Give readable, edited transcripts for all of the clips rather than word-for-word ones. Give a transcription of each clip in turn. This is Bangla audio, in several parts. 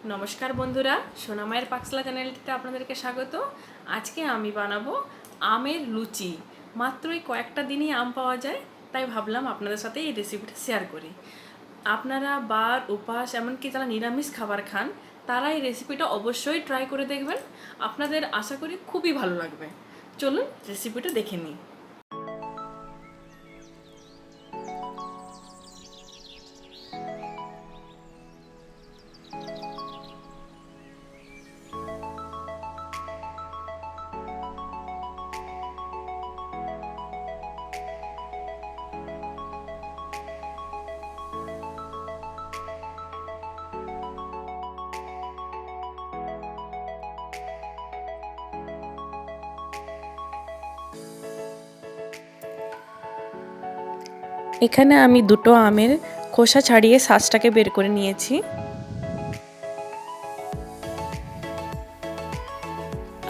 নমস্কার বন্ধুরা, সোনা মায়ের পাকশালা চ্যানেলটিতে আপনাদেরকে স্বাগত। আজকে আমি বানাবো আমের লুচি। মাত্রই কয়েকটা দিনই আম পাওয়া যায়, তাই ভাবলাম আপনাদের সাথে এই রেসিপিটা শেয়ার করি। আপনারা বার উপাস এমনকি যারা নিরামিষ খাবার খান তারা এই রেসিপিটা অবশ্যই ট্রাই করে দেখবেন। আপনাদের আশা করি খুবই ভালো লাগবে। চলুন রেসিপিটা দেখে নিই। এখানে আমি দুটো আমের খোসা ছাড়িয়ে শাঁসটাকে বের করে নিয়েছি,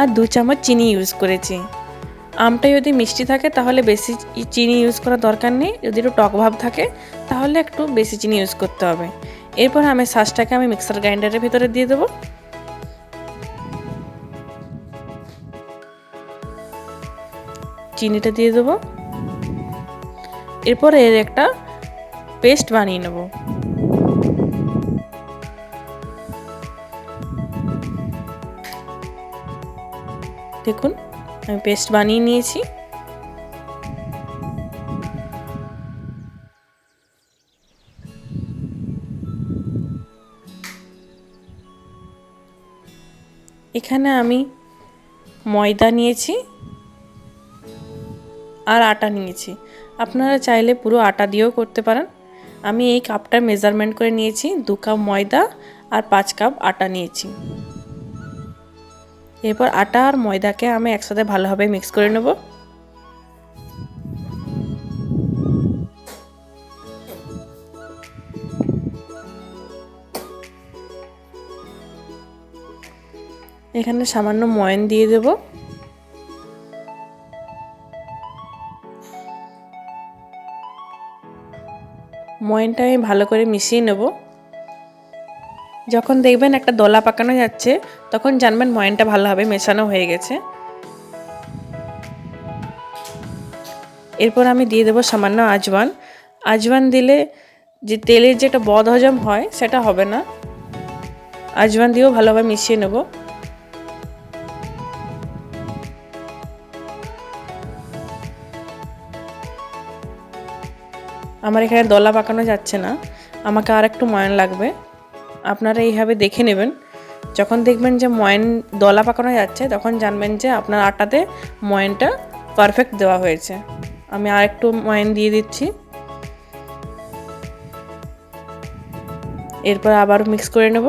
আর 2 চামচ চিনি ইউজ করেছি। আমটা যদি মিষ্টি থাকে তাহলে বেশি চিনি ইউজ করার দরকার নেই, যদি একটু টক ভাব থাকে তাহলে একটু বেশি চিনি ইউজ করতে হবে। এরপর আমের শাঁসটাকে আমি মিক্সার গ্রাইন্ডারের ভিতরে দিয়ে দেবো। চিনিটা দিয়ে দেবো। এরপর এর একটা পেস্ট বানিয়ে নেব। দেখুন আমি পেস্ট বানিয়ে নিয়েছি। এখানে আমি ময়দা নিয়েছি আর আটা নিয়েছি। আপনারা চাইলে পুরো আটা দিয়েও করতে পারেন। আমি এই কাপটার মেজারমেন্ট করে নিয়েছি, 2 কাপ ময়দা আর 5 কাপ আটা নিয়েছি। এরপর আটা আর ময়দাকে আমি একসাথে ভালোভাবে মিক্স করে নেব। এখানে সামান্য ময়ন দিয়ে দেব। ময়নটা আমি ভালো করে মিশিয়ে নেব। যখন দেখবেন একটা দলা পাকানো যাচ্ছে তখন জানবেন ময়নটা ভালোভাবে মেশানো হয়ে গেছে। এরপর আমি দিয়ে দেব সামান্য আজওয়ান। আজওয়ান দিলে যে তেলের যেটা বদহজম হয় সেটা হবে না। আজওয়ান দিয়েও ভালোভাবে মিশিয়ে নেব। আমার এখানে দলা পাকানো যাচ্ছে না, আমাকে আর একটু ময়ান লাগবে। আপনারা এইভাবে দেখে নেবেন। যখন দেখবেন যে ময়ান দলা পাকানো যাচ্ছে তখন জানবেন যে আপনার আটাতে ময়ানটা পারফেক্ট দেওয়া হয়েছে। আমি আর একটু ময়ান দিয়ে দিচ্ছি। এরপর আবার মিক্স করে নেব।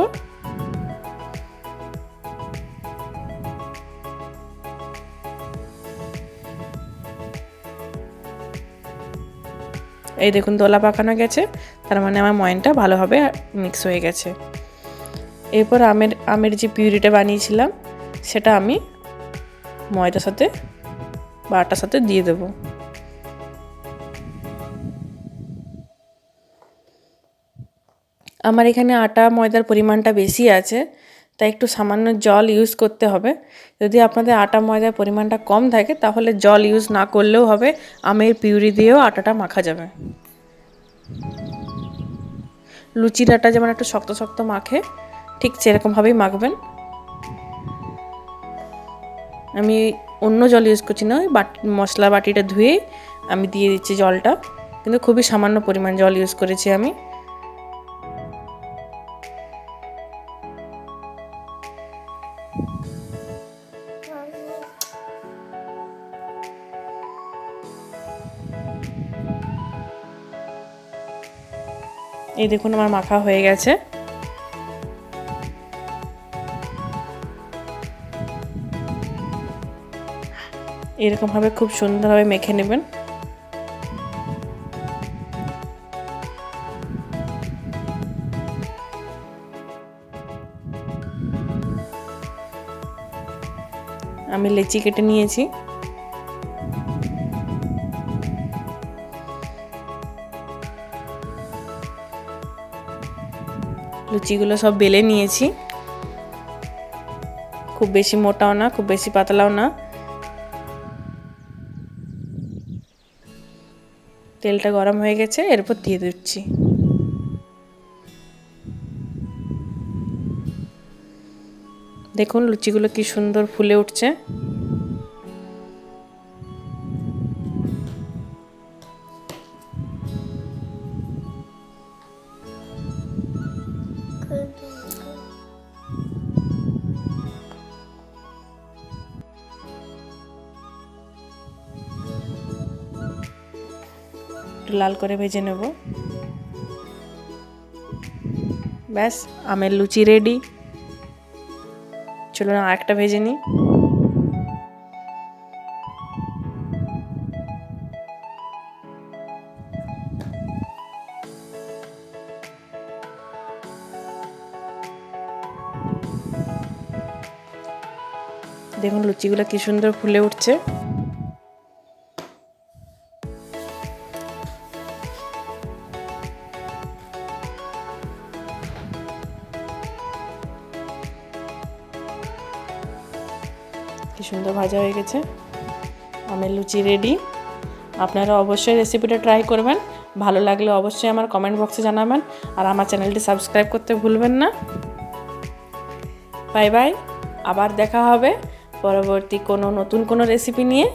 এই দেখুন দলা পাকানো গেছে, তার মানে আমার ময়ানটা ভালোভাবে মিক্স হয়ে গেছে। এরপর আমের যে পিউরিটা বানিয়েছিলাম সেটা আমি ময়দার সাথে বা আটার সাথে দিয়ে দেব। আমার এখানে আটা ময়দার পরিমাণটা বেশি আছে, তাই একটু সামান্য জল ইউজ করতে হবে। যদি আপনাদের আটা ময়দার পরিমাণটা কম থাকে তাহলে জল ইউজ না করলেও হবে, আমের পিউরি দিয়েও আটাটা মাখা যাবে। লুচির আটা যেমন একটু শক্ত শক্ত মাখে, ঠিক সেরকমভাবেই মাখবেন। আমি অন্য জল ইউজ করছি না, মশলা বাটিটা ধুয়ে আমি দিয়ে দিচ্ছি জলটা, কিন্তু খুবই সামান্য পরিমাণ জল ইউজ করেছি আমি। এই দেখুন আমার মাখা হয়ে গেছে। এরকমভাবে খুব সুন্দরভাবে মেখে নেবেন। আমি লেচি কেটে নিয়েছি। লুচিগুলো সব বেলে নিয়েছি। খুব বেশি মোটাও না, খুব বেশি পাতলাও না। তেলটা গরম হয়ে গেছে, এরপর দিয়ে দিচ্ছি। দেখুন লুচিগুলো কি সুন্দর ফুলে উঠছে। একটু লাল করে ভেজে নেব। ব্যাস, আমের লুচি রেডি। চলুন আরেকটা ভেজে নিই। দেখুন লুচিগুলো কি সুন্দর ফুলে উঠছে। কি সুন্দর ভাজা হয়ে গেছে। আমের লুচি রেডি। আপনারা অবশ্যই রেসিপিটা ট্রাই করবেন। ভালো লাগলে অবশ্যই আমার কমেন্ট বক্সে জানাবেন। আর আমার চ্যানেলটি সাবস্ক্রাইব করতে ভুলবেন না। Bye bye. আবার দেখা হবে পরবর্তী কোনো নতুন কোনো রেসিপি নিয়ে।